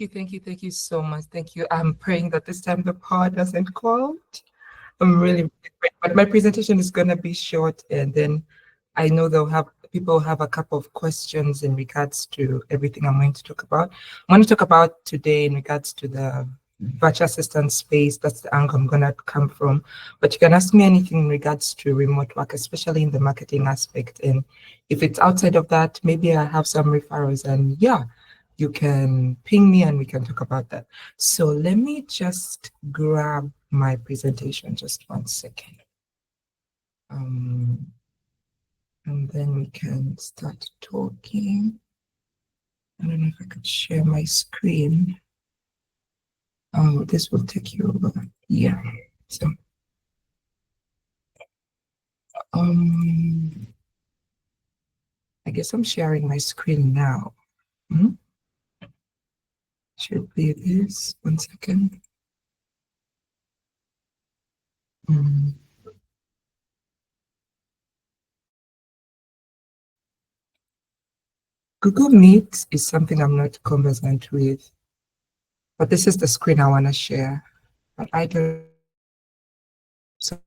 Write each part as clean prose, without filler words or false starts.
thank you so much. Thank you. I'm praying that this time the power doesn't go out. I'm really great. But my presentation is going to be short, and then I know people have a couple of questions in regards to everything I'm going to talk about. I'm going to talk about today in regards to the virtual assistant space. That's the angle I'm going to come from. But you can ask me anything in regards to remote work, especially in the marketing aspect. And if it's outside of that, maybe I have some referrals, and yeah, you can ping me and we can talk about that. So let me just grab my presentation, just 1 second. And then we can start talking. I don't know if I could share my screen. Oh, this will take you over. Yeah. So, I guess I'm sharing my screen now. Should be this. 1 second. Google Meet is something I'm not conversant with, but this is the screen I want to share. But I don't. So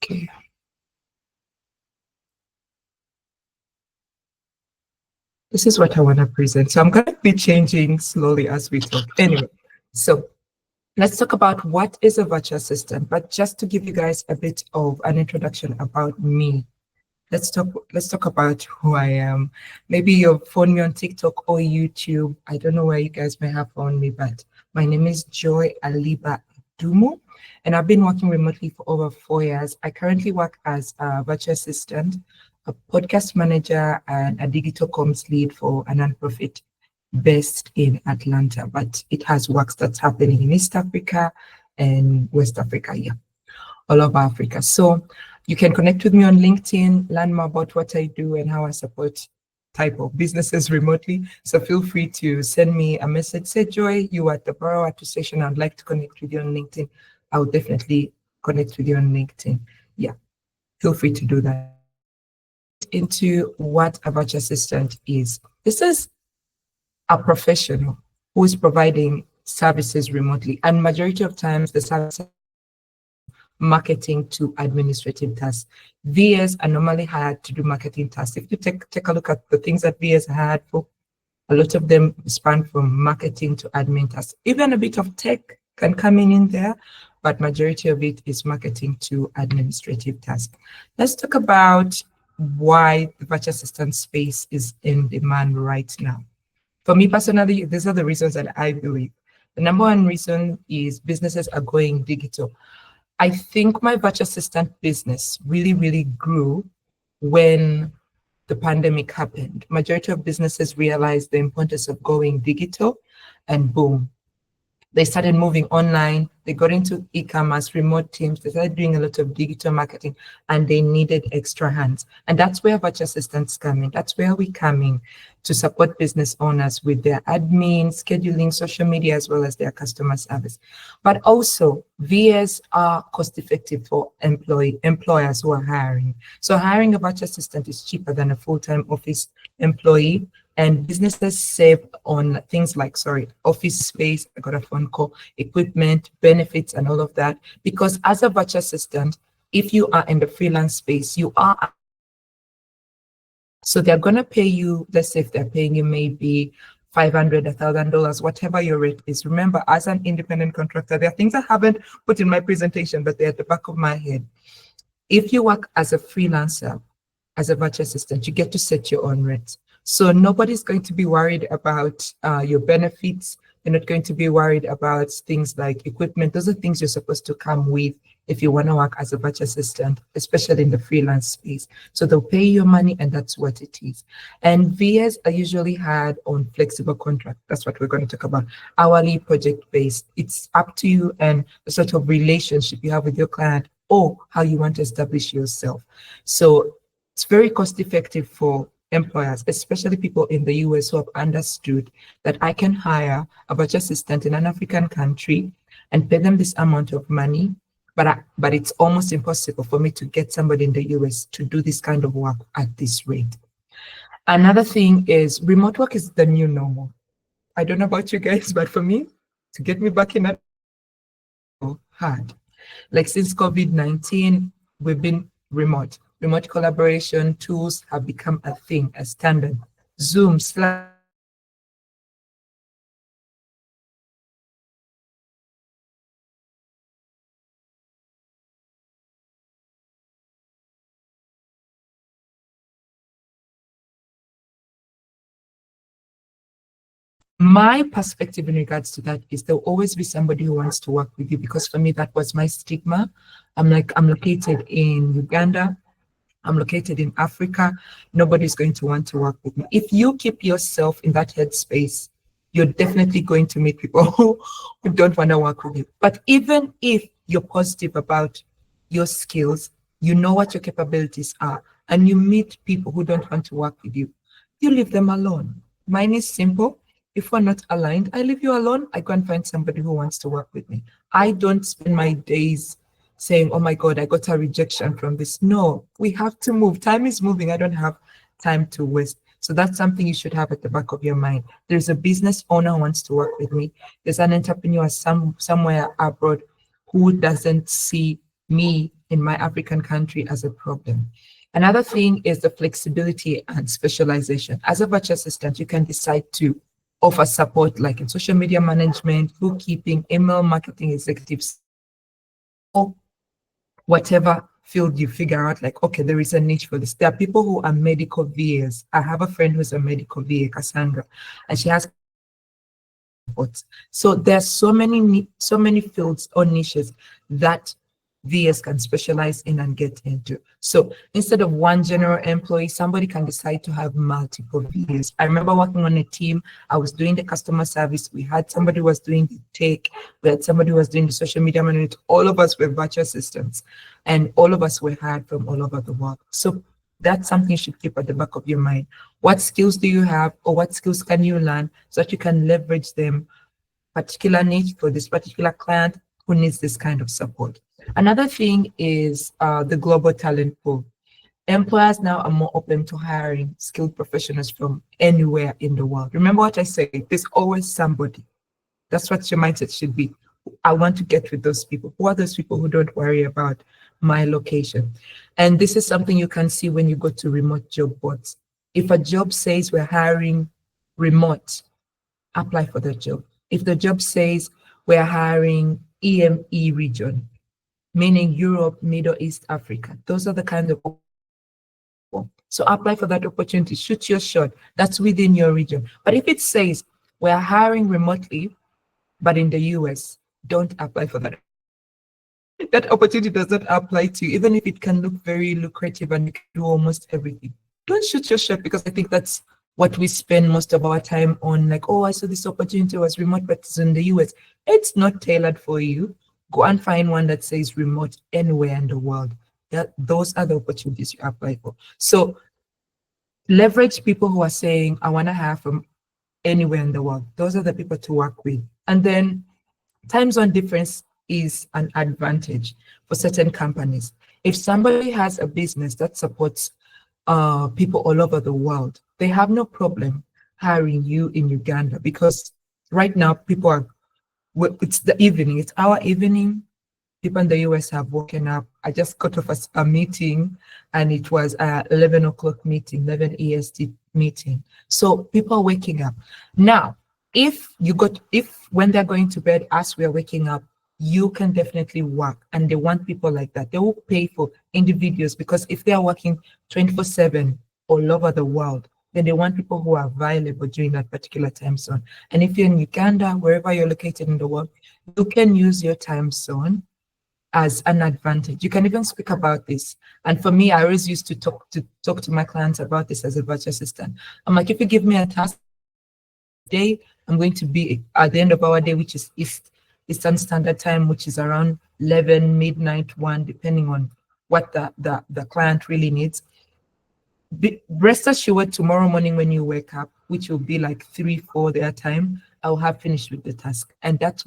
okay. This is what I want to present. So I'm going to be changing slowly as we talk. Anyway, so let's talk about what is a virtual assistant. But just to give you guys a bit of an introduction about me, let's talk about who I am. Maybe you've found me on TikTok or YouTube. I don't know where you guys may have found me, but my name is Joy Aliba Eduma, and I've been working remotely for over 4 years. I currently work as a virtual assistant, a podcast manager, and a digital comms lead for a nonprofit based in Atlanta, but it has works that's happening in East Africa and West Africa, yeah, all over Africa. So you can connect with me on LinkedIn, learn more about what I do and how I support type of businesses remotely. So feel free to send me a message. Say, Joy, you are at the BORAWATU session. I'd like to connect with you on LinkedIn. I will definitely connect with you on LinkedIn. Yeah, feel free to do that. Into what a virtual assistant is. This is a professional who is providing services remotely, and majority of times the services marketing to administrative tasks. VAs are normally hired to do marketing tasks. If you take a look at the things that VAs are hired for, a lot of them span from marketing to admin tasks. Even a bit of tech can come in there, but majority of it is marketing to administrative tasks. Let's talk about why the virtual assistant space is in demand right now. For me personally, these are the reasons that I believe. The number one reason is businesses are going digital. I think my virtual assistant business really grew when the pandemic happened. Majority of businesses realized the importance of going digital, and boom, they started moving online. They got into e-commerce, remote teams. They started doing a lot of digital marketing, and they needed extra hands. And that's where virtual assistants come in. That's where we come in to support business owners with their admin, scheduling, social media, as well as their customer service. But also, VAs are cost-effective for employers who are hiring. So hiring a virtual assistant is cheaper than a full-time office employee. And businesses save on things like, office space, I got a phone call, equipment, benefits, and all of that. Because as a virtual assistant, if you are in the freelance space, you are. So they're going to pay you, let's say if they're paying you maybe $500, $1,000, whatever your rate is. Remember, as an independent contractor, there are things I haven't put in my presentation, but they're at the back of my head. If you work as a freelancer, as a virtual assistant, you get to set your own rates. So nobody's going to be worried about your benefits. You're not going to be worried about things like equipment. Those are things you're supposed to come with if you want to work as a virtual assistant, especially in the freelance space. So they'll pay you money, and that's what it is. And VAs are usually hired on flexible contract. That's what we're going to talk about. Hourly, project-based. It's up to you and the sort of relationship you have with your client or how you want to establish yourself. So it's very cost effective for employers, especially people in the US who have understood that I can hire a virtual assistant in an African country and pay them this amount of money, but it's almost impossible for me to get somebody in the US to do this kind of work at this rate. Another thing is remote work is the new normal. I don't know about you guys, but for me, to get me back in that hard. Like since COVID-19, we've been remote. Remote collaboration tools have become a thing, a standard. Zoom, Slack. My perspective in regards to that is there'll always be somebody who wants to work with you, because for me, that was my stigma. I'm located in Uganda. I'm located in Africa. Nobody's going to want to work with me. If you keep yourself in that headspace, you're definitely going to meet people who don't want to work with you. But even if you're positive about your skills, you know what your capabilities are, and you meet people who don't want to work with you, you leave them alone. Mine is simple. If we're not aligned, I leave you alone. I go and find somebody who wants to work with me. I don't spend my days saying, oh my God, I got a rejection from this. No, we have to move. Time is moving. I don't have time to waste. So that's something you should have at the back of your mind. There's a business owner who wants to work with me. There's an entrepreneur somewhere abroad who doesn't see me in my African country as a problem. Another thing is the flexibility and specialization. As a virtual assistant, you can decide to offer support like in social media management, bookkeeping, email marketing executives, or whatever field you figure out, like, okay, there is a niche for this. There are people who are medical VAs. I have a friend who's a medical VA, Cassandra, and she has support. So there's so many fields or niches that VAs can specialize in and get into. So instead of one general employee, somebody can decide to have multiple VAs. I remember working on a team. I was doing the customer service. We had somebody who was doing the tech. We had somebody who was doing the social media management. All of us were virtual assistants, and all of us were hired from all over the world. So that's something you should keep at the back of your mind. What skills do you have, or what skills can you learn so that you can leverage them, particular niche for this particular client who needs this kind of support. Another thing is the global talent pool. Employers now are more open to hiring skilled professionals from anywhere in the world. Remember what I said, there's always somebody. That's what your mindset should be. I want to get with those people. Who are those people who don't worry about my location? And this is something you can see when you go to remote job boards. If a job says we're hiring remote, apply for the job. If the job says we're hiring EME region, meaning Europe, Middle East, Africa, those are the kinds of. So apply for that opportunity, shoot your shot, that's within your region. But if it says we're hiring remotely, but in the US, don't apply for that. That opportunity does not apply to you, even if it can look very lucrative and you can do almost everything. Don't shoot your shot, because I think that's what we spend most of our time on. Like, oh, I saw this opportunity was remote, but it's in the US. It's not tailored for you. Go and find one that says remote anywhere in the world. Those are the opportunities you apply for. So leverage people who are saying, I want to hire from anywhere in the world. Those are the people to work with. And then time zone difference is an advantage for certain companies. If somebody has a business that supports people all over the world, they have no problem hiring you in Uganda, because right now people are, it's the evening, it's our evening. People in the US have woken up. I just got off a meeting, and it was a 11 o'clock meeting, 11 EST meeting. So people are waking up. Now, if when they're going to bed, as we're waking up, you can definitely work, and they want people like that. They will pay for individuals, because if they are working 24/7 all over the world, then they want people who are available during that particular time zone. And if you're in Uganda, wherever you're located in the world, you can use your time zone as an advantage. You can even speak about this. And for me, I always used to talk to my clients about this as a virtual assistant. I'm like, if you give me a task day, I'm going to be at the end of our day, which is Eastern Standard Time, which is around 11, midnight, 1, depending on what the client really needs. rest assured, tomorrow morning when you wake up, which will be like 3, 4 their time, I'll have finished with the task. And that's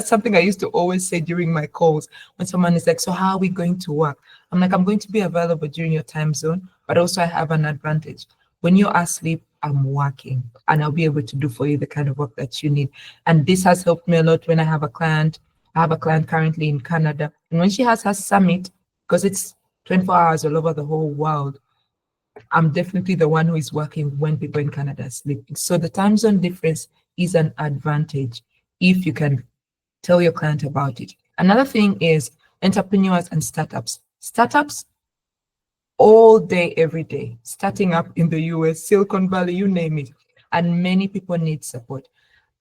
something I used to always say during my calls when someone is like, so how are we going to work? I'm like, I'm going to be available during your time zone, but also I have an advantage. When you're asleep, I'm working and I'll be able to do for you the kind of work that you need. And this has helped me a lot when I have a client. I have a client currently in Canada. And when she has her summit, because it's 24 hours all over the whole world, I'm definitely the one who is working when people in Canada are sleeping. So the time zone difference is an advantage if you can tell your client about it. Another thing is entrepreneurs and startups. Startups all day, every day, starting up in the US, Silicon Valley, you name it. And many people need support.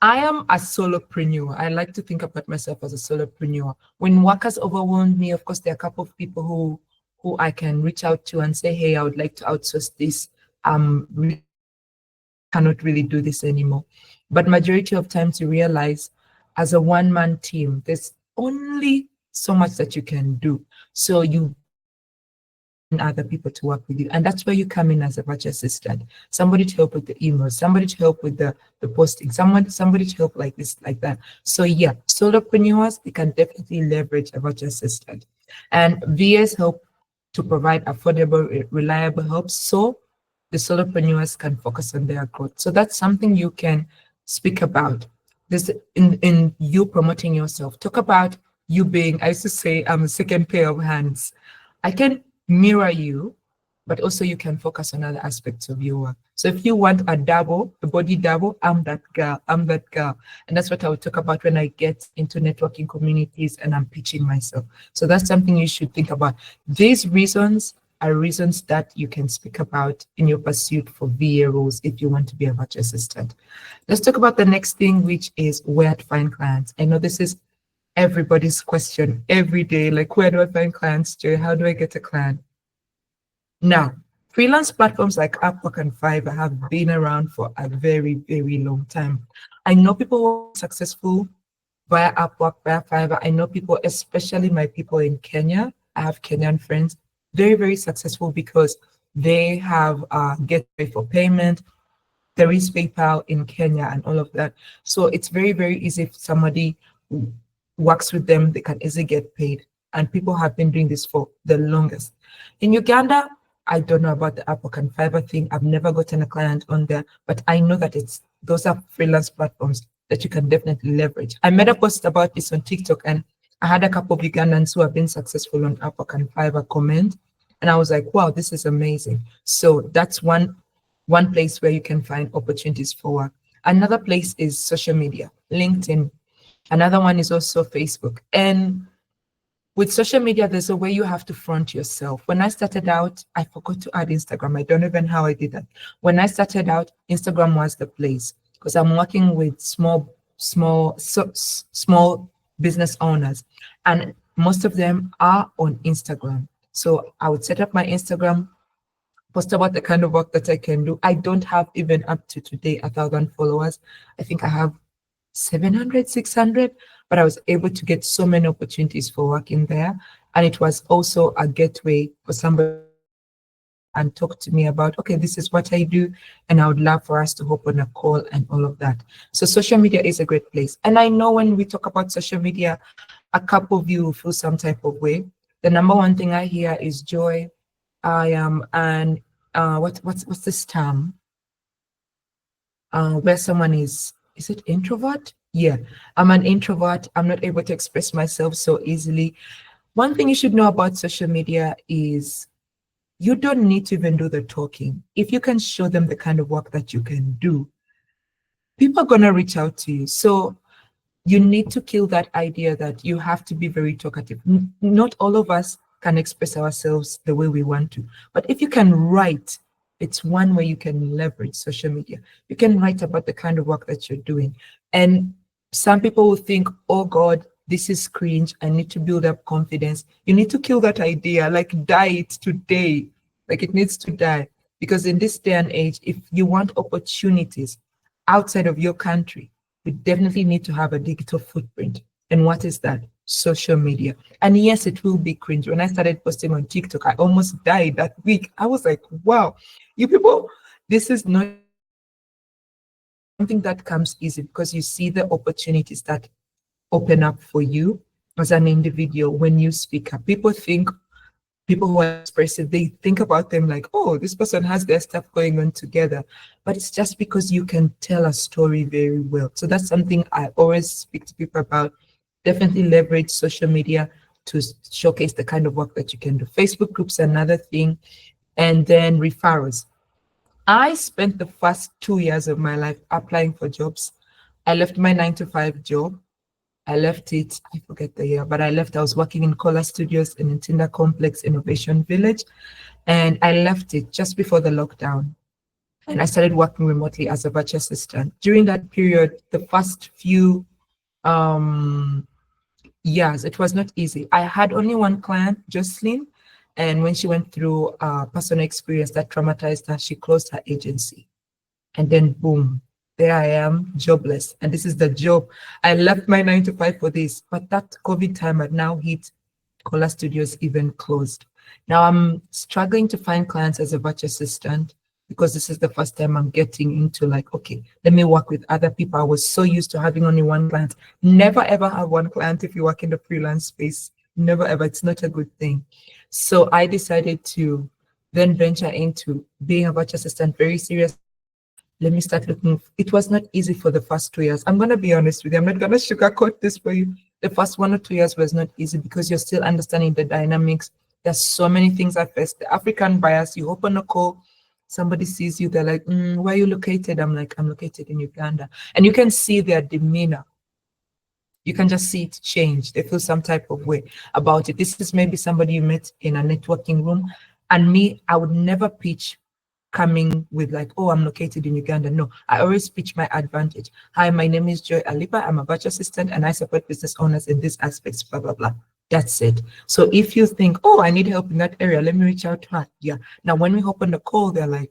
I am a solopreneur. I like to think about myself as a solopreneur. When workers overwhelm me, of course, there are a couple of people who I can reach out to and say, hey, I would like to outsource this. Really cannot really do this anymore. But majority of times you realize as a one-man team, there's only so much that you can do. So you other people to work with you. And that's where you come in as a virtual assistant. Somebody to help with the emails, somebody to help with the posting, somebody to help like this, like that. So yeah, solopreneurs, they can definitely leverage a virtual assistant. And VAs help to provide affordable, reliable help so the solopreneurs can focus on their growth. So that's something you can speak about. This in you promoting yourself. Talk about you being, I used to say, I'm a second pair of hands. I can mirror you, but also you can focus on other aspects of your work. So if you want a body double, I'm that girl, I'm that girl. And that's what I would talk about when I get into networking communities and I'm pitching myself. So that's something you should think about. These reasons are reasons that you can speak about in your pursuit for VA roles if you want to be a virtual assistant. Let's talk about the next thing, which is where to find clients. I know this is everybody's question every day, like, where do I find clients, Joy? How do I get a client? Now, freelance platforms like Upwork and Fiverr have been around for a very, very long time. I know people who are successful via Upwork, via Fiverr. I know people, especially my people in Kenya. I have Kenyan friends, very, very successful because they have gateway for payment. There is PayPal in Kenya and all of that. So it's very, very easy if somebody works with them, they can easily get paid. And people have been doing this for the longest. In Uganda, I don't know about the Upwork and Fiverr thing. I've never gotten a client on there, but I know that those are freelance platforms that you can definitely leverage. I made a post about this on TikTok, and I had a couple of Ugandans who have been successful on Upwork and Fiverr comment, and I was like, wow, this is amazing. So that's one place where you can find opportunities for work. Another place is social media, LinkedIn. Another one is also Facebook. And with social media, there's a way you have to front yourself. When I started out, I forgot to add Instagram. I don't even know how I did that. When I started out, Instagram was the place because I'm working with small business owners, and most of them are on Instagram. So I would set up my Instagram, post about the kind of work that I can do. I don't have even up to today 1,000 followers. I think I have 700, 600, but I was able to get so many opportunities for working there. And it was also a gateway for somebody and talk to me about, okay, this is what I do, and I would love for us to hop on a call and all of that. So social media is a great place. And I know when we talk about social media, a couple of you feel some type of way. The number one thing I hear is, Joy, I am what's this term? Where someone is it introvert? Yeah, I'm an introvert. I'm not able to express myself so easily. One thing you should know about social media is you don't need to even do the talking. If you can show them the kind of work that you can do, people are going to reach out to you. So you need to kill that idea that you have to be very talkative. Not all of us can express ourselves the way we want to. But if you can write, it's one way you can leverage social media. You can write about the kind of work that you're doing. And some people will think, oh God, this is cringe. I need to build up confidence. You need to kill that idea, like die it today. Like it needs to die. Because in this day and age, if you want opportunities outside of your country, we definitely need to have a digital footprint. And what is that? social media. And yes, it will be cringe. When I started posting on TikTok, I almost died that week. I was like, wow, you people, this is not something that comes easy because you see the opportunities that open up for you as an individual when you speak up. People who are expressive, they think about them like, oh, this person has their stuff going on together. But it's just because you can tell a story very well. So that's something I always speak to people about. Definitely leverage social media to showcase the kind of work that you can do. Facebook groups, another thing. And then referrals. I spent the first 2 years of my life applying for jobs. I left my 9 to 5 job. I left it, I forget the year, but I left. I was working in Cola Studios in Ntinda Complex Innovation Village. And I left it just before the lockdown. And I started working remotely as a virtual assistant. During that period, the first few years, it was not easy. I had only one client, Jocelyn. And when she went through a personal experience that traumatized her, she closed her agency. And then boom, there I am, jobless. And this is the job. I left my 9 to 5 for this, but that COVID time had now hit. Cola Studios even closed. Now I'm struggling to find clients as a virtual assistant because this is the first time I'm getting into like, okay, let me work with other people. I was so used to having only one client. Never ever have one client if you work in the freelance space. Never ever. It's not a good thing. So I decided to then venture into being a virtual assistant very serious. Let me start looking. It was not easy for the first 2 years. I'm going to be honest with you. I'm not going to sugarcoat this for you. The first 1 or 2 years was not easy because you're still understanding the dynamics. There's so many things at first. The African bias, you open a call, somebody sees you, they're like, where are you located? I'm like, I'm located in Uganda. And you can see their demeanor. You can just see it change. They feel some type of way about it. This is maybe somebody you met in a networking room. And me, I would never pitch coming with like, oh, I'm located in Uganda. No, I always pitch my advantage. Hi, my name is Joy Aliba. I'm a virtual assistant and I support business owners in these aspects, blah, blah, blah. That's it. So if you think, oh, I need help in that area, let me reach out to her. Yeah. Now, when we hop on the call, they're like,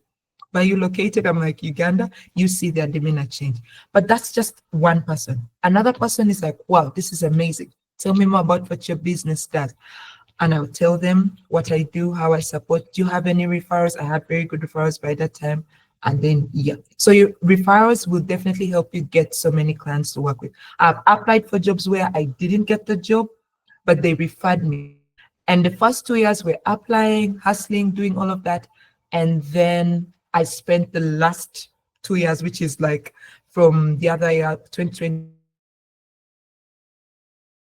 where are you located? I'm like, Uganda. You see their demeanor change. But that's just one person. Another person is like, wow, this is amazing. Tell me more about what your business does. And I'll tell them what I do, how I support. Do you have any referrals? I have very good referrals by that time. And then, yeah. So your referrals will definitely help you get so many clients to work with. I've applied for jobs where I didn't get the job, but they referred me. And the first 2 years were applying, hustling, doing all of that. And then I spent the last 2 years, which is like from the other year, 2020,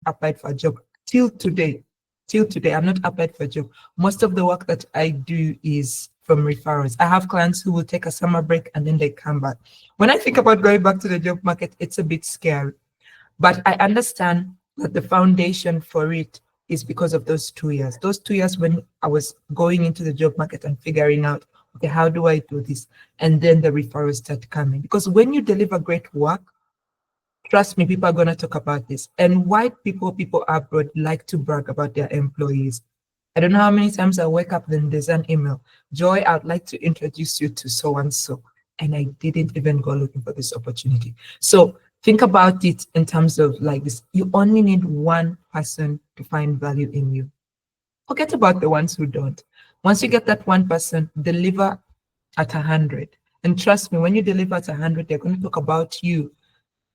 applied for a job till today. Till today, I'm not applied for a job. Most of the work that I do is from referrals. I have clients who will take a summer break and then they come back. When I think about going back to the job market, it's a bit scary. But I understand that the foundation for it is because of those 2 years. Those 2 years when I was going into the job market and figuring out, okay, how do I do this? And then the referrals start coming. Because when you deliver great work, trust me, people are going to talk about this. And white people, people abroad like to brag about their employees. I don't know how many times I wake up, then there's an email. Joy, I'd like to introduce you to so and so. And I didn't even go looking for this opportunity. So think about it in terms of like this. You only need one person to find value in you. Forget about the ones who don't. Once you get that one person, deliver at 100. And trust me, when you deliver at 100, they're going to talk about you.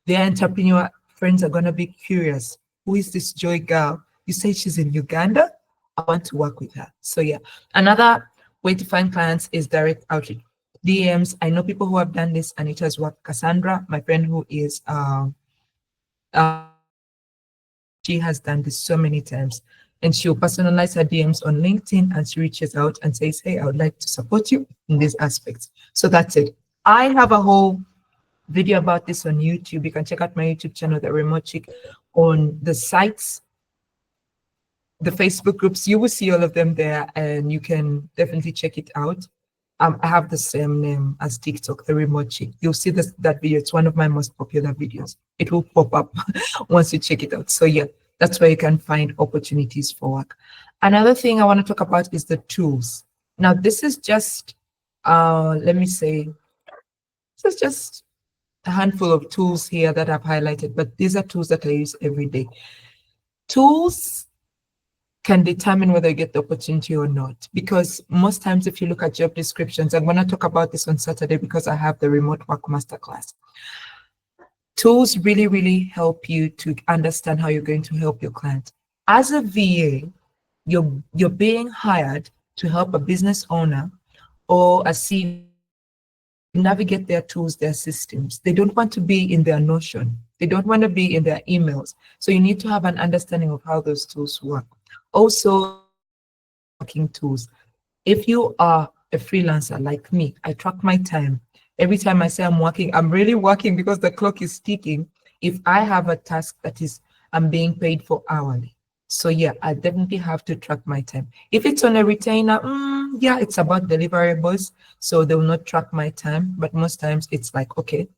Their entrepreneur friends are going to be curious. Who is this Joy girl? You say she's in Uganda? I want to work with her. So yeah, another way to find clients is direct outreach. DMs. I know people who have done this and it has worked. Cassandra, my friend who is, she has done this so many times. And she'll personalize her DMs on LinkedIn and she reaches out and says, hey, I would like to support you in these aspects. So that's it. I have a whole video about this on YouTube. You can check out my YouTube channel, The Remote Chick, on the sites, the Facebook groups. You will see all of them there and you can definitely check it out. I have the same name as TikTok, The Remote Chick. You'll see that video. It's one of my most popular videos. It will pop up once you check it out. So yeah, that's where you can find opportunities for work. Another thing I want to talk about is the tools. Now, this is just, let me say, this is just a handful of tools here that I've highlighted, but these are tools that I use every day. Tools can determine whether you get the opportunity or not. Because most times, if you look at job descriptions, I'm going to talk about this on Saturday because I have the remote work masterclass. Tools really, really help you to understand how you're going to help your client. As a VA, you're being hired to help a business owner or a CEO navigate their tools, their systems. They don't want to be in their Notion. They don't want to be in their emails. So you need to have an understanding of how those tools work. Also, working tools. If you are a freelancer like me, I track my time. Every time I say I'm working, I'm really working because the clock is ticking. If I have a task that is, I'm being paid for hourly. So yeah, I definitely have to track my time. If it's on a retainer, yeah, it's about deliverables. So they will not track my time. But most times it's like, okay,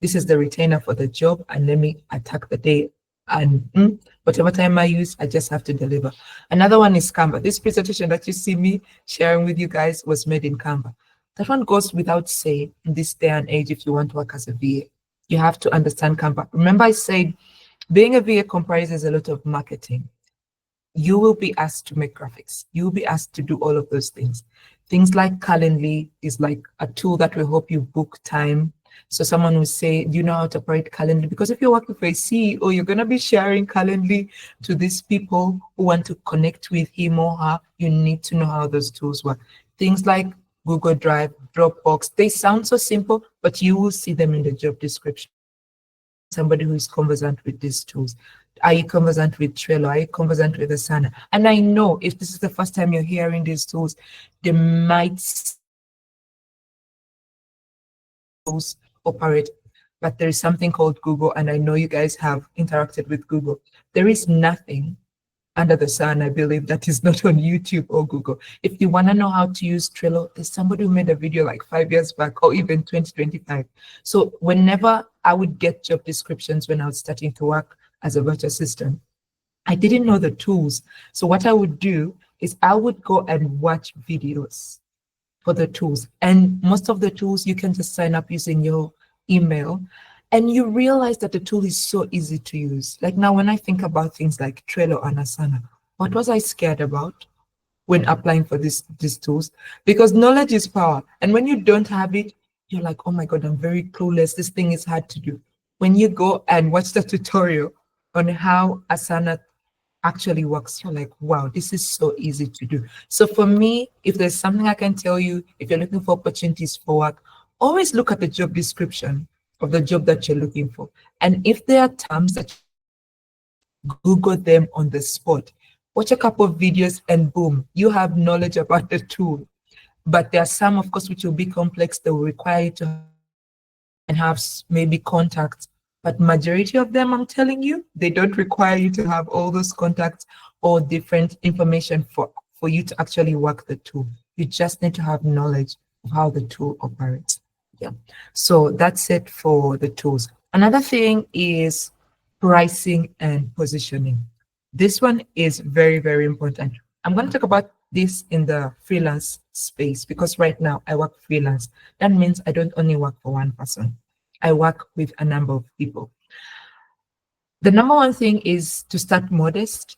this is the retainer for the job and let me attack the day. And whatever time I use, I just have to deliver. Another one is CANVA. This presentation that you see me sharing with you guys was made in CANVA. That one goes without saying in this day and age, if you want to work as a VA, you have to understand CANVA. Remember I said, being a VA comprises a lot of marketing. You will be asked to make graphics. You will be asked to do all of those things. Things like Calendly is like a tool that will help you book time. So someone will say, do you know how to operate Calendly? Because if you're working for a CEO, you're going to be sharing Calendly to these people who want to connect with him or her. You need to know how those tools work. Things like Google Drive, Dropbox, they sound so simple, but you will see them in the job description. Somebody who is conversant with these tools. Are you conversant with Trello? Are you conversant with Asana? And I know if this is the first time you're hearing these tools, they might operate, but there is something called Google, and I know you guys have interacted with Google. There is nothing under the sun, I believe, that is not on YouTube or Google. If you want to know how to use Trello, there's somebody who made a video like 5 years back or even 2025. So whenever I would get job descriptions when I was starting to work as a virtual assistant, I didn't know the tools. So what I would do is I would go and watch videos for the tools. And most of the tools, you can just sign up using your email. And you realize that the tool is so easy to use. Like now, when I think about things like Trello and Asana, what was I scared about when applying for these tools? Because knowledge is power. And when you don't have it, you're like, oh my God, I'm very clueless. This thing is hard to do. When you go and watch the tutorial on how Asana actually works, you're like, wow, this is so easy to do. So for me, if there's something I can tell you, if you're looking for opportunities for work, always look at the job description of the job that you're looking for. And if there are terms that Google them on the spot, watch a couple of videos and boom, you have knowledge about the tool. But there are some, of course, which will be complex. They will require you to and have maybe contacts. But majority of them, I'm telling you, they don't require you to have all those contacts or different information for you to actually work the tool. You just need to have knowledge of how the tool operates. Yeah. So that's it for the tools. Another thing is pricing and positioning. This one is very, very important. I'm going to talk about this in the freelance space because right now I work freelance. That means I don't only work for one person. I work with a number of people. The number one thing is to start modest,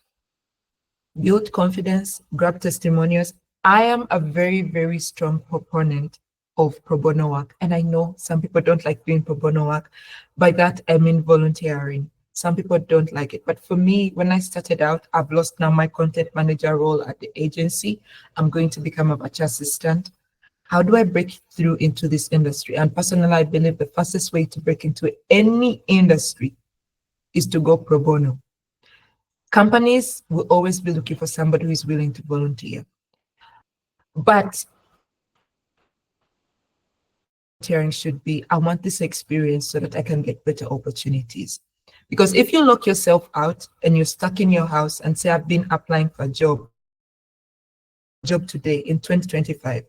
build confidence, grab testimonials. I am a very, very strong proponent of pro bono work. And I know some people don't like doing pro bono work. By that, I mean volunteering. Some people don't like it. But for me, when I started out, I've lost now my content manager role at the agency. I'm going to become a virtual assistant. How do I break through into this industry? And personally, I believe the fastest way to break into any industry is to go pro bono. Companies will always be looking for somebody who is willing to volunteer. But volunteering should be, I want this experience so that I can get better opportunities. Because if you lock yourself out and you're stuck in your house and say, I've been applying for a job today in 2025,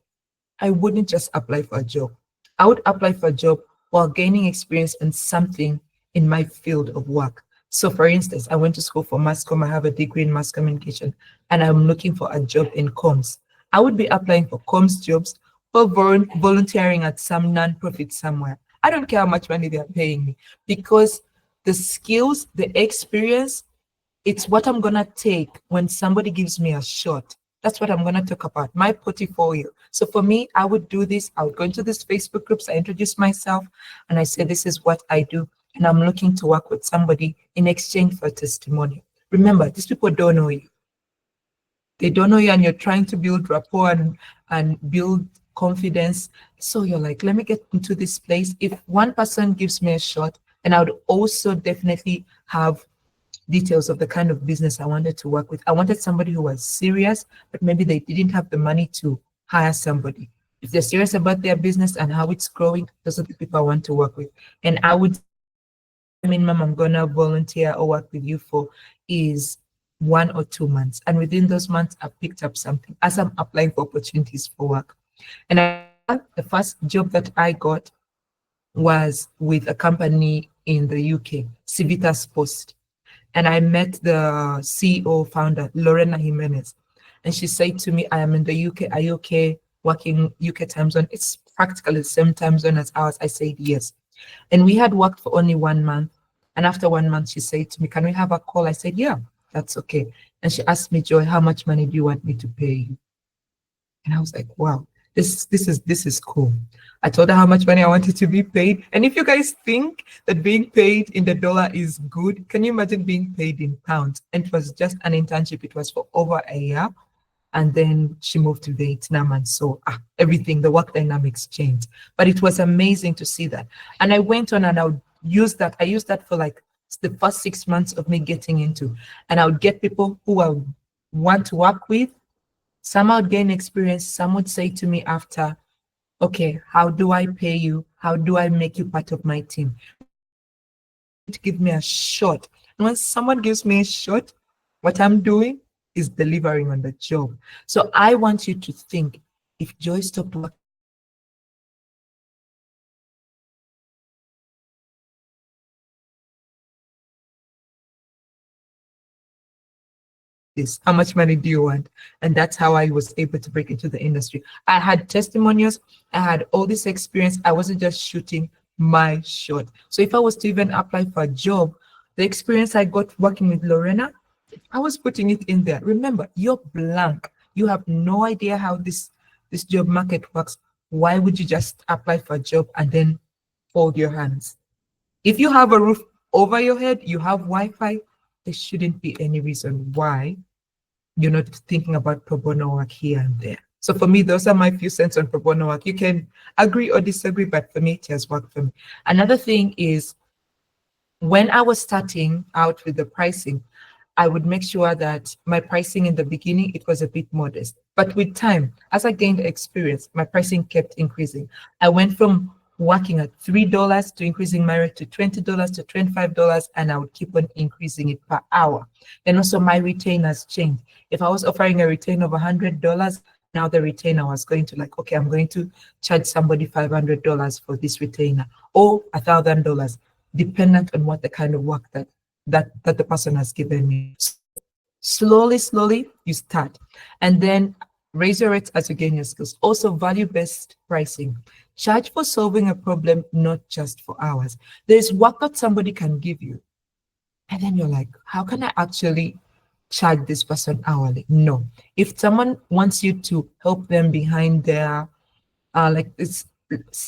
I wouldn't just apply for a job. I would apply for a job while gaining experience in something in my field of work. So for instance, I went to school for mass comm. I have a degree in mass communication, and I'm looking for a job in comms. I would be applying for comms jobs or volunteering at some non-profit somewhere. I don't care how much money they're paying me because the skills, the experience It's what I'm gonna take when somebody gives me a shot. That's what I'm gonna talk about, my portfolio. So for me, I would do this. I would go into these Facebook groups, I introduce myself, and I say, this is what I do, and I'm looking to work with somebody in exchange for a testimonial. Remember, these people don't know you. They don't know you, and you're trying to build rapport and build confidence. So you're like, let me get into this place. If one person gives me a shot, and I would also definitely have details of the kind of business I wanted to work with. I wanted somebody who was serious, but maybe they didn't have the money to hire somebody. If they're serious about their business and how it's growing, those are the people I want to work with. And I would, minimum I'm gonna volunteer or work with you for is 1 or 2 months. And within those months, I picked up something as I'm applying for opportunities for work. And I remember the first job that I got was with a company in the UK, Civitas Post. And I met the CEO founder, Lorena Jimenez. And she said to me, I am in the UK. Are you okay working UK time zone? It's practically the same time zone as ours. I said yes. And we had worked for only 1 month. And after 1 month, she said to me, can we have a call? I said, yeah, that's okay. And she asked me, Joy, how much money do you want me to pay you? And I was like, wow, this is cool. I told her how much money I wanted to be paid. And if you guys think that being paid in the dollar is good, can you imagine being paid in pounds? And it was just an internship. It was for over a year. And then she moved to Vietnam. And so everything, the work dynamics changed. But it was amazing to see that. And I went on and I would use that. I used that for like the first 6 months of me getting into. And I would get people who I would want to work with. Some would gain experience. Some would say to me after, okay, how do I pay you? How do I make you part of my team? To give me a shot. And when someone gives me a shot, what I'm doing is delivering on the job. So I want you to think, if Joy stopped working, this, how much money do you want? And that's how I was able to break into the industry. I had testimonials, I had all this experience. I wasn't just shooting my shot. So if I was to even apply for a job, the experience I got working with Lorena, I was putting it in there. Remember, you're blank. You have no idea how this job market works. Why would you just apply for a job and then fold your hands? If you have a roof over your head, you have Wi-Fi, there shouldn't be any reason why you're not thinking about pro bono work here and there. So for me, those are my few cents on pro bono work. You can agree or disagree, but for me, it has worked for me. Another thing is, when I was starting out with the pricing, I would make sure that my pricing in the beginning, it was a bit modest. But with time, as I gained experience, my pricing kept increasing. I went from working at $3 to increasing my rate to $20 to $25, and I would keep on increasing it per hour. And also my retainers changed. If I was offering a retainer of $100, now the retainer was going to like, okay, I'm going to charge somebody $500 for this retainer, or $1,000, dependent on what the kind of work that the person has given me. Slowly, you start. And then raise your rates as you gain your skills. Also, value-based pricing. Charge for solving a problem, not just for hours. There's work that somebody can give you. And then you're like, how can I actually charge this person hourly? No. If someone wants you to help them behind their it's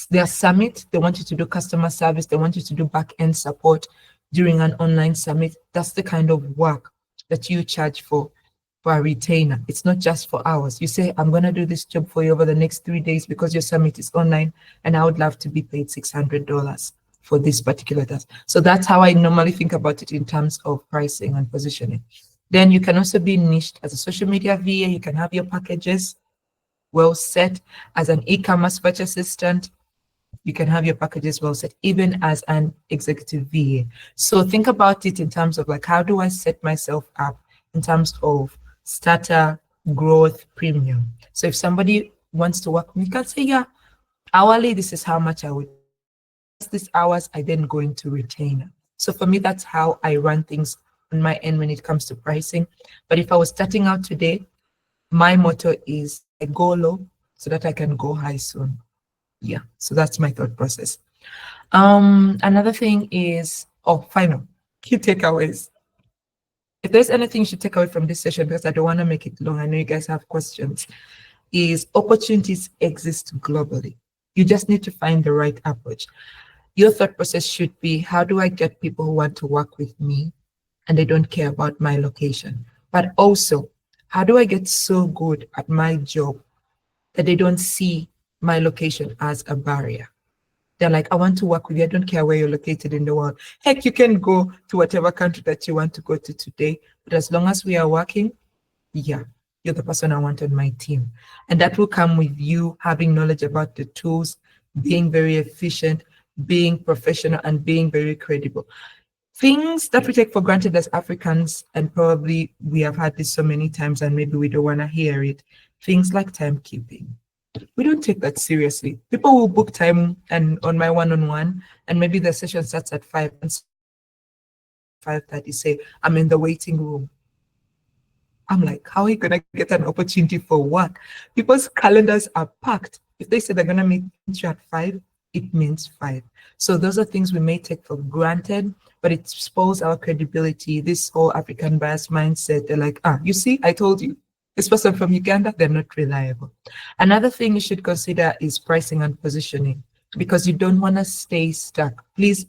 their summit, they want you to do customer service, they want you to do back-end support during an online summit, that's the kind of work that you charge for a retainer. It's not just for hours. You say, I'm going to do this job for you over the next 3 days because your summit is online, and I would love to be paid $600 for this particular task. So that's how I normally think about it in terms of pricing and positioning. Then you can also be niched as a social media VA. You can have your packages well set. As an e-commerce virtual assistant, you can have your packages well set, even as an executive VA. So think about it in terms of like, how do I set myself up in terms of starter, growth, premium? So if somebody wants to work with me, you can say, yeah, hourly, this is how much I would. These hours, I then go into retainer. So for me, that's how I run things on my end when it comes to pricing. But if I was starting out today, my motto is I go low so that I can go high soon. Yeah, so that's my thought process. Another thing is, final key takeaways. if there's anything you should take away from this session, because I don't want to make it long, I know you guys have questions, is opportunities exist globally. You just need to find the right approach. Your thought process should be, how do I get people who want to work with me and they don't care about my location? But also, how do I get so good at my job that they don't see my location as a barrier? They're like, I want to work with you. I don't care where you're located in the world. Heck, you can go to whatever country that you want to go to today. But as long as we are working, yeah, you're the person I want on my team. And that will come with you having knowledge about the tools, being very efficient, being professional, and being very credible. Things that we take for granted as Africans, and probably we have had this so many times and maybe we don't want to hear it, things like timekeeping. We don't take that seriously. People will book time and on my one-on-one, and maybe the session starts at 5 and 5:30 say, I'm in the waiting room. I'm like, how are you gonna get an opportunity for what? People's calendars are packed. If they say they're gonna meet you at 5, it means 5. So those are things we may take for granted, but it spoils our credibility. This whole African bias mindset, they're like, you see, I told you. This person from Uganda, they're not reliable. Another thing you should consider is pricing and positioning, because you don't want to stay stuck. Please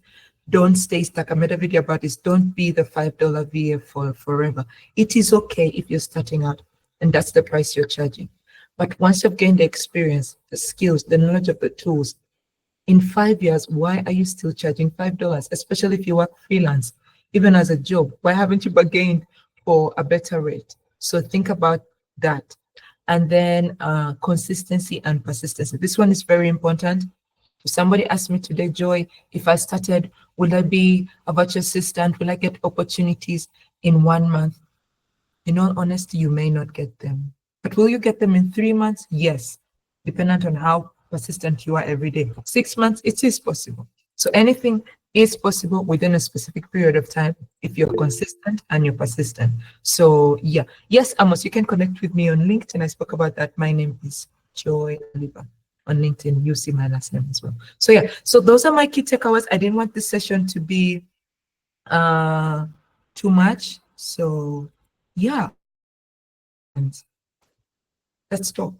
don't stay stuck. I made a video about this. Don't be the $5 VA for forever. It is okay if you're starting out and that's the price you're charging. But once you've gained the experience, the skills, the knowledge of the tools, in 5 years, why are you still charging $5? Especially if you work freelance, even as a job, why haven't you bargained for a better rate? So think about that. And then consistency and persistency. This one is very important. If somebody asked me today, Joy, if I started, will I be a virtual assistant? Will I get opportunities in 1 month? In all honesty, you may not get them. But will you get them in 3 months? Yes, dependent on how persistent you are every day. 6 months, it is possible. So anything is possible within a specific period of time if you're consistent and you're persistent. So yeah, yes, Amos, you can connect with me on LinkedIn. I spoke about that. My name is Joy Aliba. On LinkedIn, you see my last name as well. So yeah, so those are my key takeaways. I didn't want this session to be too much. So yeah, and let's talk.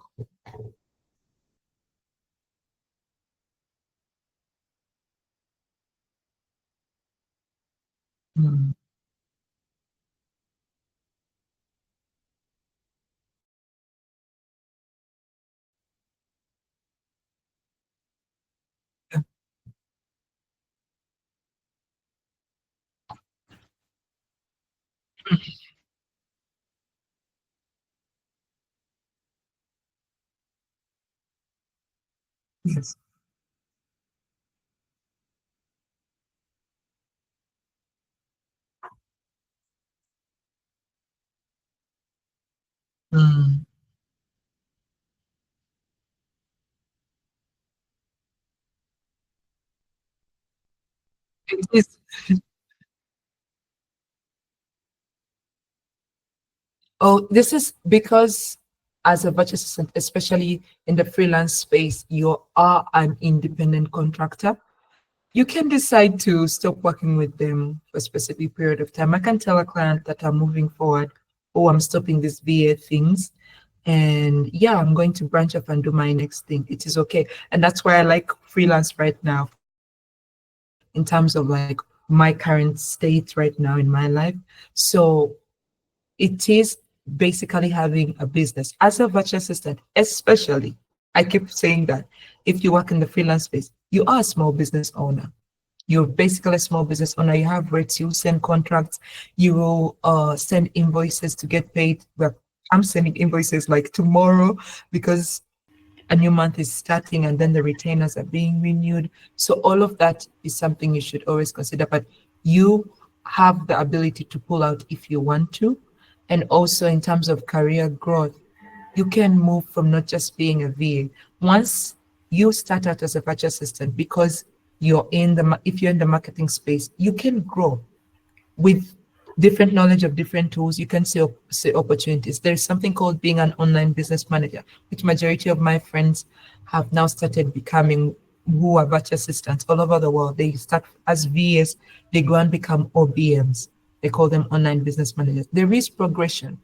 Mm. Yeah. Yes. Mm. It is. Oh, this is because as a virtual assistant, especially in the freelance space, you are an independent contractor. You can decide to stop working with them for a specific period of time. I can tell a client that I'm moving forward, oh, I'm stopping these VA things. And yeah, I'm going to branch off and do my next thing. It is okay. And that's why I like freelance right now in terms of like my current state right now in my life. So it is basically having a business as a virtual assistant, especially. I keep saying that if you work in the freelance space, you are a small business owner. You're basically a small business owner. You have rates, you send contracts, you will send invoices to get paid. Well, I'm sending invoices like tomorrow because a new month is starting and then the retainers are being renewed. So all of that is something you should always consider. But you have the ability to pull out if you want to. And also in terms of career growth, you can move from not just being a VA. Once you start out as a virtual assistant, because if you're in the marketing space, you can grow with different knowledge of different tools. You can see opportunities. There's something called being an online business manager, which majority of my friends have now started becoming, who are virtual assistants all over the world. They start as VAs, they go and become OBMs. They call them online business managers. There is progression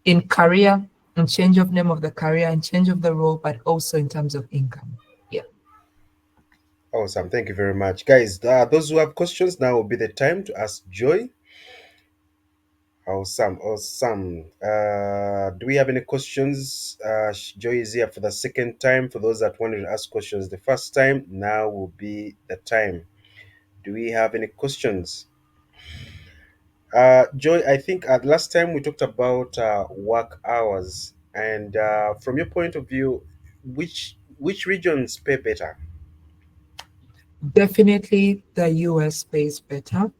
in career and change of name of the career and change of the role, but also in terms of income. Yeah. Awesome. Thank you very much. Guys, those who have questions, now will be the time to ask Joy. Awesome. Awesome. Do we have any questions? Joy is here for the second time. For those that wanted to ask questions the first time, now will be the time. Do we have any questions? Joy, I think last time we talked about work hours, and from your point of view, which regions pay better? Definitely the US pays better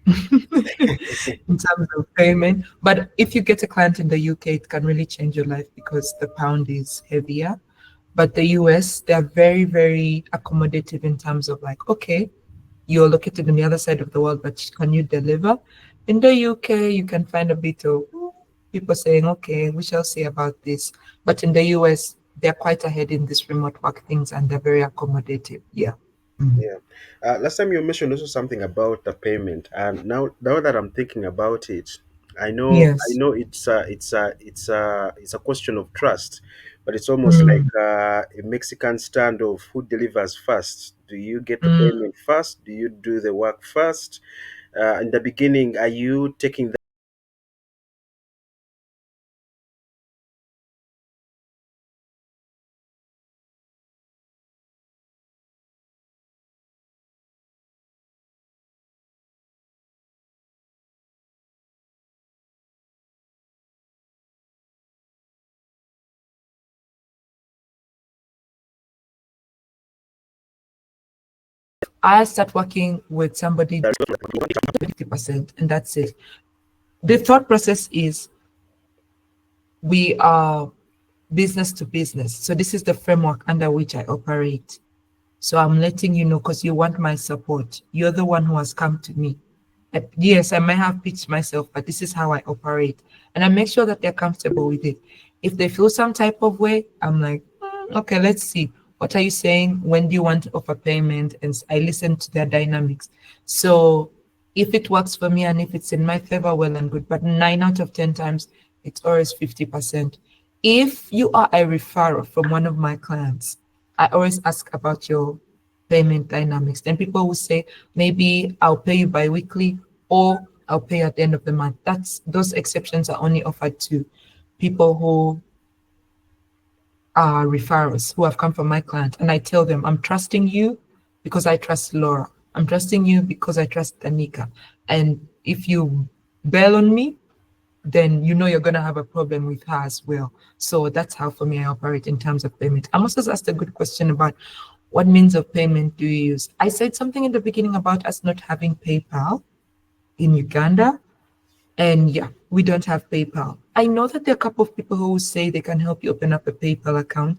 in terms of payment. But if you get a client in the UK, it can really change your life because the pound is heavier. But the US, they're very, very accommodative in terms of like, okay, you're located on the other side of the world, but can you deliver? In the UK, you can find a bit of people saying, okay, we shall see about this. But in the US, they're quite ahead in this remote work things and they're very accommodative. Yeah. Mm. Yeah. Last time you mentioned also something about the payment, and now that I'm thinking about it, I Yes. know it's a question of trust, but it's almost like Mm. a Mexican stand of who delivers first. Do you get the Mm. payment first? Do you do the work first? In the beginning, are you taking I start working with somebody the 50%, and that's it. The thought process is we are business to business. So this is the framework under which I operate. So I'm letting you know because you want my support. You're the one who has come to me. Yes, I might have pitched myself, but this is how I operate. And I make sure that they're comfortable with it. If they feel some type of way, I'm like, okay, let's see. What are you saying? When do you want to offer payment? And I listen to their dynamics. So if it works for me and if it's in my favor, well and good. But 9 out of 10 times, it's always 50%. If you are a referral from one of my clients, I always ask about your payment dynamics. Then people will say, maybe I'll pay you bi-weekly or I'll pay at the end of the month. That's those exceptions are only offered to people who are referrals who have come from my client. And I tell them, I'm trusting you because I trust Laura. I'm trusting you because I trust Tanika. And if you bail on me, then you know you're going to have a problem with her as well. So that's how for me I operate in terms of payment. I must have asked a good question about what means of payment do you use? I said something in the beginning about us not having PayPal in Uganda. And yeah, we don't have PayPal. I know that there are a couple of people who say they can help you open up a PayPal account,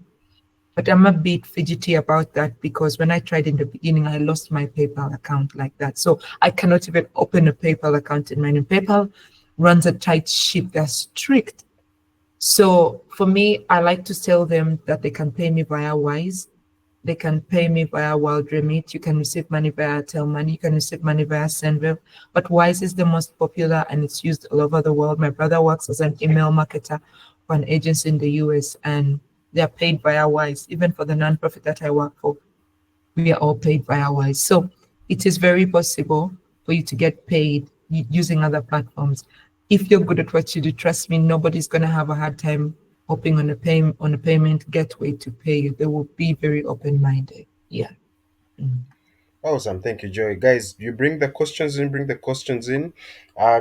but I'm a bit fidgety about that because when I tried in the beginning, I lost my PayPal account like that. So I cannot even open a PayPal account in my name. PayPal runs a tight ship, they're strict. So for me, I like to tell them that they can pay me via Wise. They can pay me via Wild Remit. You can receive money via Tel Money. You can receive money via Sendwave. But Wise is the most popular and it's used all over the world. My brother works as an email marketer for an agency in the US and they're paid via Wise. Even for the nonprofit that I work for, we are all paid via Wise. So it is very possible for you to get paid using other platforms. If you're good at what you do, trust me, nobody's going to have a hard time hopping on a payment gateway to pay you. They will be very open minded. Yeah. Mm. Awesome, thank you, Joy. Guys, you bring the questions in, bring the questions in.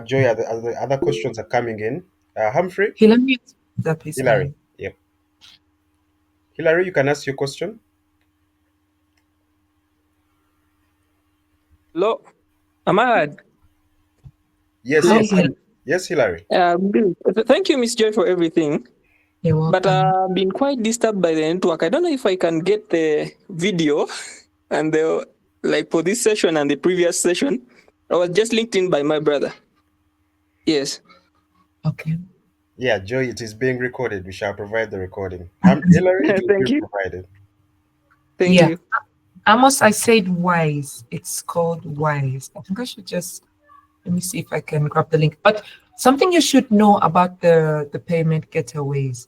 Joy, the other questions are coming in. Humphrey, Hey, let me that please. Hillary. Yep. Hillary, you can ask your question. Hello, am I heard? Yes, Hi, yes, Hil. yes, Hillary. Good. Thank you, Miss Joy, for everything. You're But welcome. I've been quite disturbed by the network. I don't know if I can get the video and the like for this session and the previous session. I was just linked in by my brother. Yes. Okay. Yeah, Joy, it is being recorded. We shall provide the recording. Hillary, it will be Thank you. provided. Thank Yeah. you. Amos, I said Wise. It's called Wise. I think I should just Let me see if I can grab the link. But something you should know about the payment getaways.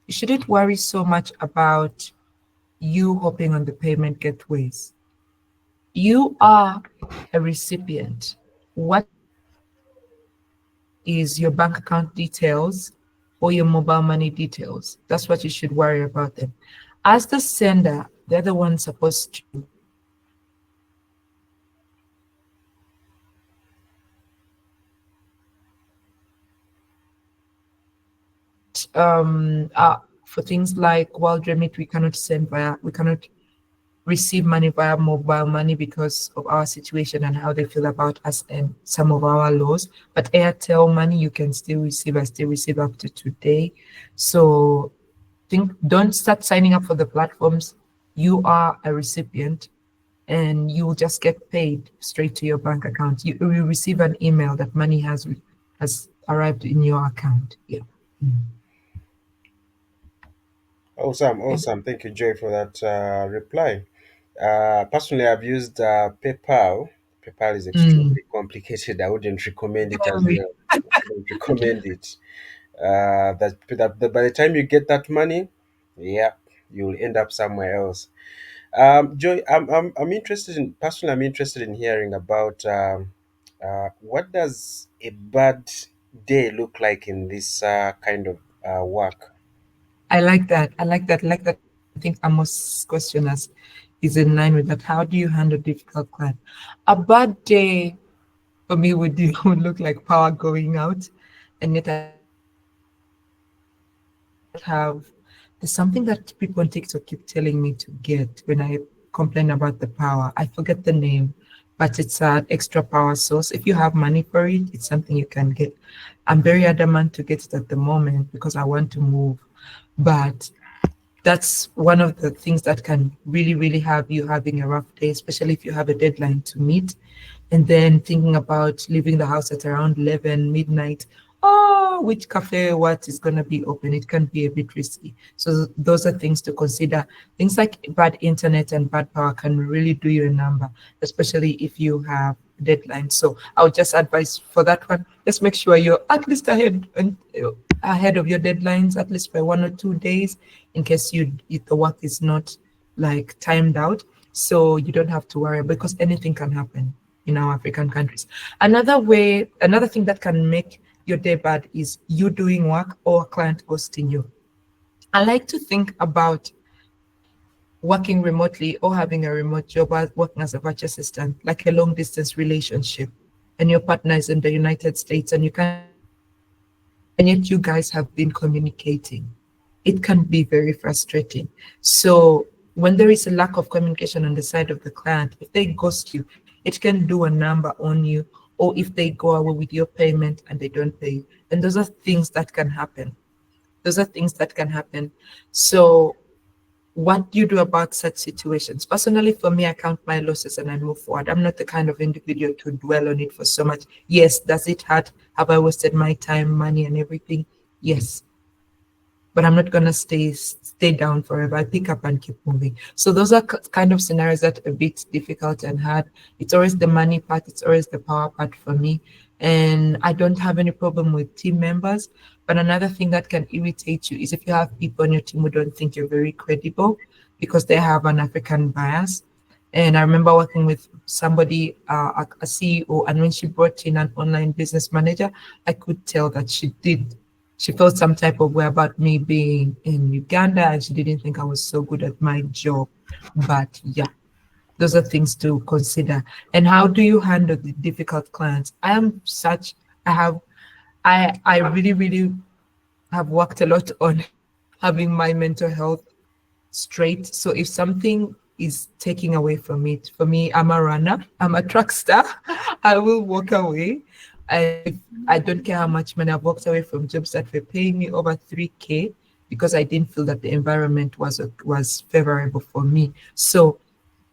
You shouldn't worry so much about you hopping on the payment gateways. You are a recipient. What is your bank account details or your mobile money details? That's what you should worry about them. As the sender, they're the ones supposed to for things like World Remit, we cannot receive money via mobile money because of our situation and how they feel about us and some of our laws. But Airtel money you can still receive. I still receive up to today. So don't start signing up for the platforms. You are a recipient and you will just get paid straight to your bank account. You will receive an email that money has arrived in your account. Yeah. Awesome, awesome. Thank you, Joy, for that reply. Personally, I've used PayPal. PayPal is Mm. extremely complicated. I wouldn't recommend it as Very. well. I wouldn't recommend it. That by the time you get that money, yeah, you'll end up somewhere else. Joy, I'm interested in personally. I'm interested in hearing about what does a bad day look like in this kind of work. I like that. I like that. I like that. I think Amos' question is in line with that. How do you handle difficult client? A bad day for me would look like power going out, and yet I have there's something that people on TikTok keep telling me to get when I complain about the power. I forget the name, but it's an extra power source. If you have money for it, it's something you can get. I'm very adamant to get it at the moment because I want to move. But that's one of the things that can really, really have you having a rough day, especially if you have a deadline to meet. And then thinking about leaving the house at around 11, midnight. Oh, which cafe, what is going to be open? It can be a bit risky. So those are things to consider. Things like bad internet and bad power can really do you a number, especially if you have deadlines. So I would just advise for that one, just make sure you're at least ahead of your deadlines, at least by 1 or 2 days, in case the work is not like timed out. So you don't have to worry because anything can happen in our African countries. Another thing that can make your day bad is you doing work or a client ghosting you. I like to think about working remotely or having a remote job or working as a virtual assistant, like a long distance relationship, and your partner is in the United States and you can and yet you guys have been communicating. It can be very frustrating. So when there is a lack of communication on the side of the client, if they ghost you, it can do a number on you, or if they go away with your payment and they don't pay you. And those are things that can happen. Those are things that can happen. So what do you do about such situations? Personally, for me, I count my losses and I move forward. I'm not the kind of individual to dwell on it for so much. Yes, does it hurt? Have I wasted my time, money, and everything? Yes, but I'm not gonna stay down forever. I pick up and keep moving. So those are kind of scenarios that are a bit difficult and hard. It's always the money part. It's always the power part for me. And I don't have any problem with team members. But another thing that can irritate you is if you have people on your team who don't think you're very credible because they have an African bias. And I remember working with somebody, a CEO, and when she brought in an online business manager, I could tell that she felt some type of way about me being in Uganda and she didn't think I was so good at my job. But yeah, those are things to consider. And how do you handle the difficult clients? I really, really have worked a lot on having my mental health straight. So if something is taking away from it, for me, I'm a runner, I'm a track star, I will walk away. I don't care how much money. I've walked away from jobs that were paying me over 3K because I didn't feel that the environment was favorable for me. So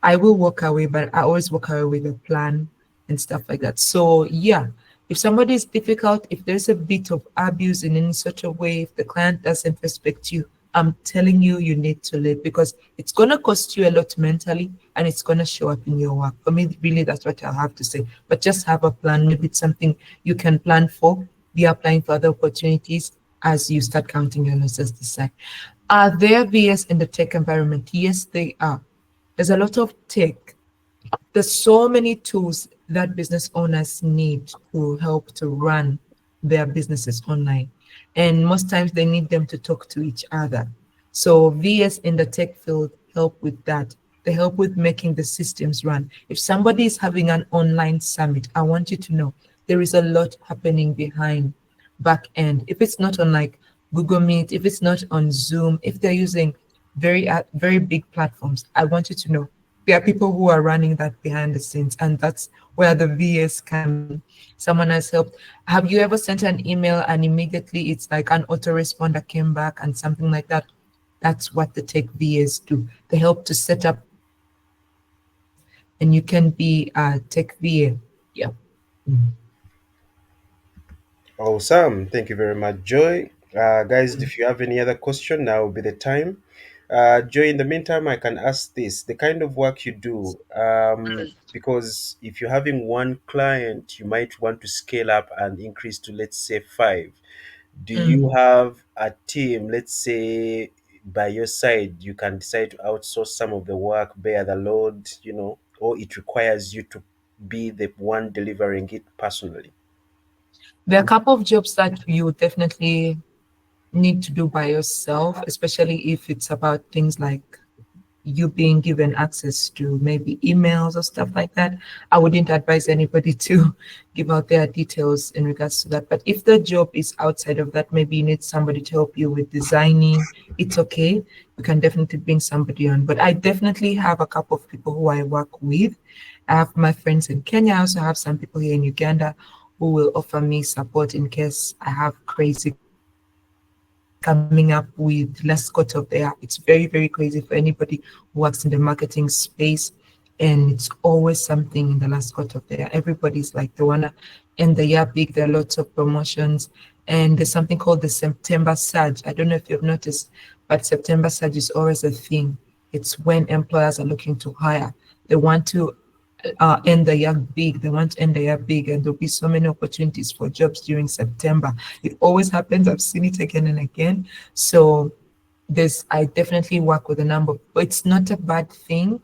I will walk away, but I always walk away with a plan and stuff like that. So yeah, if somebody is difficult, if there's a bit of abuse in any such a way, if the client doesn't respect you, I'm telling you, you need to leave because it's gonna cost you a lot mentally. and it's going to show up in your work. For me, really, that's what I'll have to say. But just have a plan. Maybe it's something you can plan for, be applying for other opportunities as you start counting your losses this side. Are there VAs in the tech environment? Yes, they are. There's a lot of tech. There's so many tools that business owners need to help to run their businesses online. And most times they need them to talk to each other. So VS in the tech field help with that. They help with making the systems run. If somebody is having an online summit, I want you to know there is a lot happening behind back end. If it's not on like Google Meet, if it's not on Zoom, if they're using very big platforms, I want you to know there are people who are running that behind the scenes, and that's where the VS come in. Someone has helped. Have you ever sent an email and immediately it's like an autoresponder came back and something like that? That's what the tech VAs do. They help to set up systems, and you can be a tech VA. Yeah. Awesome. Thank you very much, Joy. Guys, if you have any other question, now will be the time. Joy, in the meantime, I can ask this: the kind of work you do, because if you're having one client, you might want to scale up and increase to, let's say, five. Do you have a team, let's say, by your side, you can decide to outsource some of the work, bear the load, or it requires you to be the one delivering it personally? There are a couple of jobs that you definitely need to do by yourself, especially if it's about things like you being given access to maybe emails or stuff like that. I wouldn't advise anybody to give out their details in regards to that. But if the job is outside of that, maybe you need somebody to help you with designing, it's okay. You can definitely bring somebody on. But I definitely have a couple of people who I work with. I have my friends in Kenya. I also have some people here in Uganda who will offer me support in case I have crazy clients coming up with last quarter of the year. It's very, very crazy for anybody who works in the marketing space. And it's always something in the last quarter of the year. Everybody's like, they want to end the year big. There are lots of promotions. And there's something called the September surge. I don't know if you've noticed, but September surge is always a thing. It's when employers are looking to hire. They want to end the year big. They want to end the year big, and there'll be so many opportunities for jobs during September. It always happens. I've seen it again and again. So I definitely work with a number. It's not a bad thing,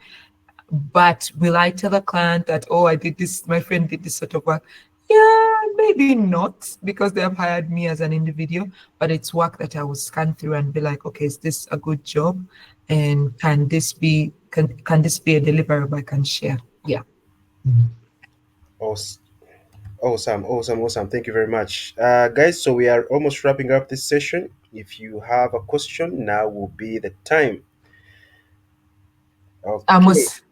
but will I tell a client that, oh, I did this, my friend did this sort of work? Yeah, maybe not, because they have hired me as an individual, but it's work that I will scan through and be like, okay, is this a good job? And can this be a deliverable I can share? Yeah. Awes- Awesome, awesome, awesome. Thank you very much. Guys, so we are almost wrapping up this session. If you have a question, now will be the time. Okay. Amos,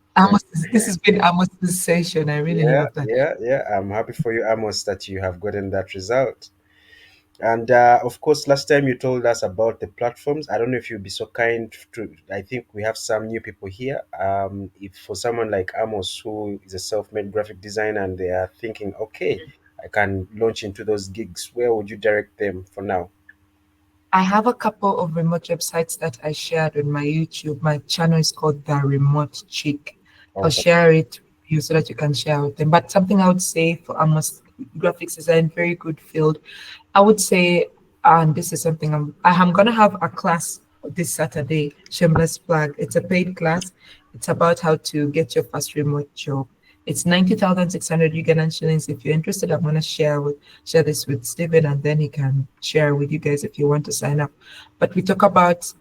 this has been Amos's session. I really Yeah, love that. yeah, yeah. I'm happy for you, Amos, that you have gotten that result. And of course, last time you told us about the platforms. I don't know if you'd be so kind to. I think we have some new people here. If for someone like Amos, who is a self-made graphic designer, and they are thinking, okay, I can launch into those gigs, where would you direct them for now? I have a couple of remote websites that I shared on my YouTube. My channel is called The Remote Chick. I'll Awesome. share it with you so that you can share with them. But something I would say for Amos, graphics design, very good field. I would say, and this is something I'm gonna have a class this Saturday, shameless plug. It's a paid class. It's about how to get your first remote job. It's 90,600 Ugandan shillings. If you're interested, I'm gonna share this with Stephen, and then he can share with you guys if you want to sign up. But we talk about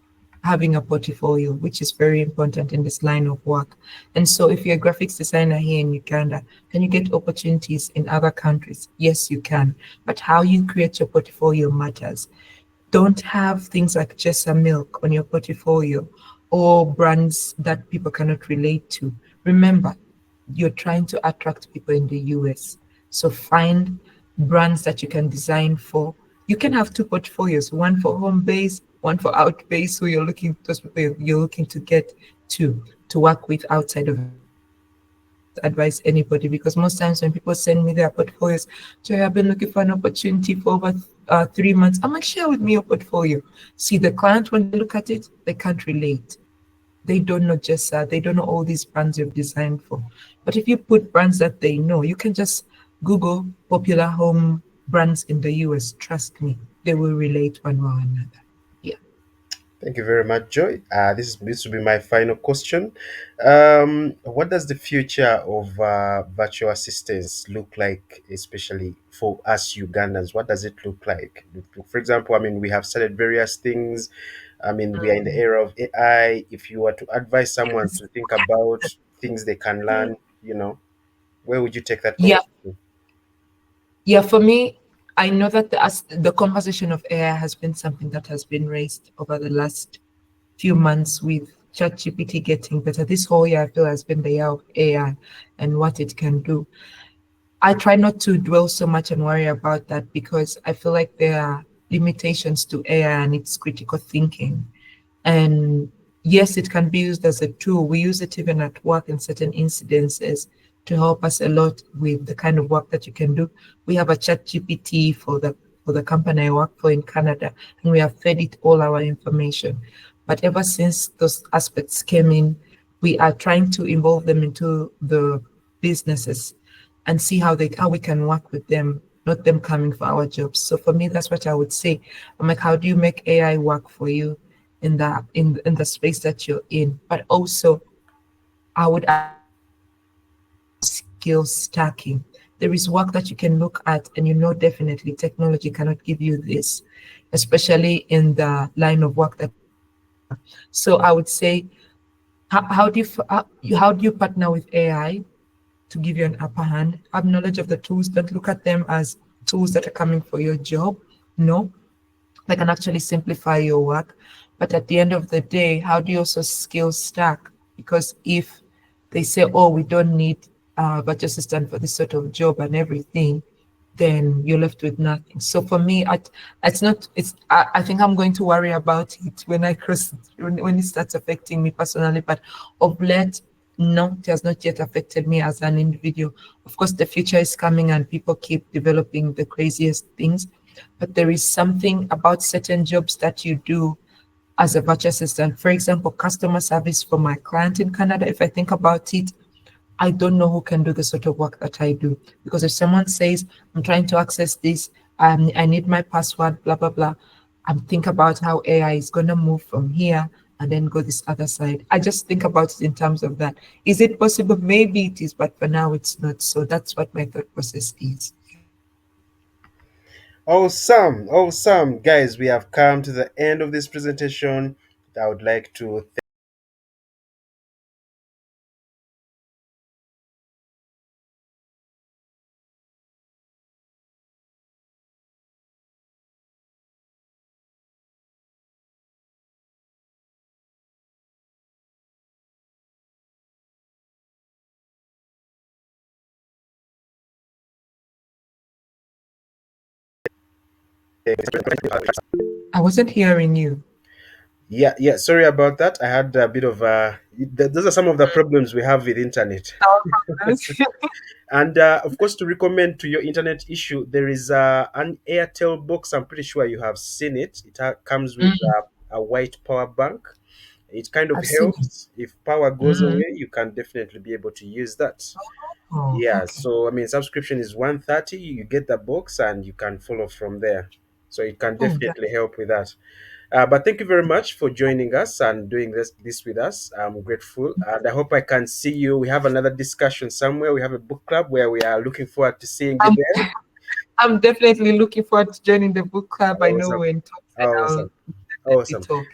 having a portfolio, which is very important in this line of work. And so if you're a graphics designer here in Uganda, can you get opportunities in other countries? Yes, you can. But how you create your portfolio matters. Don't have things like Jessa Milk on your portfolio or brands that people cannot relate to. Remember, you're trying to attract people in the US. So find brands that you can design for. You can have two portfolios, one for home base, one for out base, who you're looking those people you're looking to get to work with outside of Uganda. I wouldn't advise anybody, because most times when people send me their portfolios, Joy, I've been looking for an opportunity for over 3 months. I'm like, share with me your portfolio. See, the client, when they look at it, they can't relate. They don't know just that. They don't know all these brands you've designed for. But if you put brands that they know, you can just Google popular home brands in the US. Trust me, they will relate one way or another. Yeah. Thank you very much, Joy. This will be my final question. What does the future of virtual assistants look like, especially for us Ugandans? What does it look like? For example, I mean, we have started various things. I mean, we are in the era of AI. If you were to advise someone Yes. to think about things they can learn, where would you take that Yeah. conversation? Yeah. For me, I know that the conversation of AI has been something that has been raised over the last few months with ChatGPT getting better. This whole year, I feel, has been the year of AI and what it can do. I try not to dwell so much and worry about that because I feel like there are limitations to AI and its critical thinking. And yes, it can be used as a tool. We use it even at work in certain incidences to help us a lot with the kind of work that you can do. We have a chat GPT for the company I work for in Canada, and we have fed it all our information. But ever since those aspects came in, we are trying to involve them into the businesses and see how we can work with them, not them coming for our jobs. So for me, that's what I would say. I'm like, how do you make AI work for you in the space that you're in? But also, I would skill stacking. There is work that you can look at, and you know definitely technology cannot give you this, especially in the line of work that. So I would say, how do how do you partner with AI to give you an upper hand? Have knowledge of the tools. Don't look at them as tools that are coming for your job. No, they can actually simplify your work. But at the end of the day, how do you also skill stack? Because if they say, oh, we don't need a virtual assistant for this sort of job and everything, then you're left with nothing. So for me, it's not, it's, I think I'm going to worry about it when I cross, when it starts affecting me personally. But of late, no, it has not yet affected me as an individual. Of course, the future is coming and people keep developing the craziest things. But there is something about certain jobs that you do as a virtual assistant. For example, customer service for my client in Canada. If I think about it, I don't know who can do the sort of work that I do. Because if someone says, I'm trying to access this, I need my password, blah, blah, blah, I'm think about how AI is going to move from here and then go this other side. I just think about it in terms of that. Is it possible? Maybe it is, but for now it's not. So that's what my thought process is. Awesome, awesome, guys. We have come to the end of this presentation. I would like to I wasn't hearing you. Yeah, yeah. Sorry about that. I had a bit of those are some of the problems we have with internet. No problems. And of course, to recommend to your internet issue, there is an Airtel box. I'm pretty sure you have seen it. It comes with Mm, a white power bank. It kind of I've seen it. helps if power goes Mm. away. You can definitely be able to use that. Oh, Yeah. okay. So I mean, subscription is 130. You get the box and you can follow from there. So it can Oh, that, definitely help with that. But thank you very much for joining us and doing this with us. I'm grateful, and I hope I can see you. We have another discussion somewhere. We have a book club where we are looking forward to seeing you I'm, there. I'm definitely looking forward to joining the book club. I know Awesome, we're in talks and I'll awesome, definitely awesome. talk.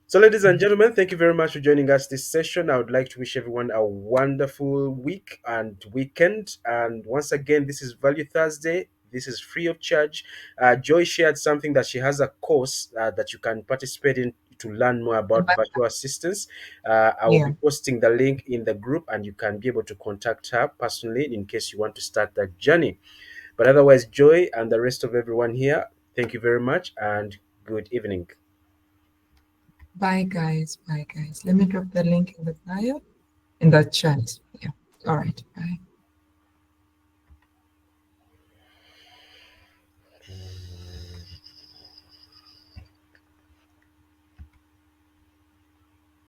So, ladies and gentlemen, thank you very much for joining us this session. I would like to wish everyone a wonderful week and weekend. And once again, this is Value Thursday. This is free of charge. Joy shared something that she has a course that you can participate in to learn more about But virtual assistants. I will yeah, be posting the link in the group, and you can be able to contact her personally in case you want to start that journey. But otherwise, Joy and the rest of everyone here, thank you very much and good evening. bye guys. Bye guys. Let me drop the link in the bio in the chat. Yeah. All right. Bye.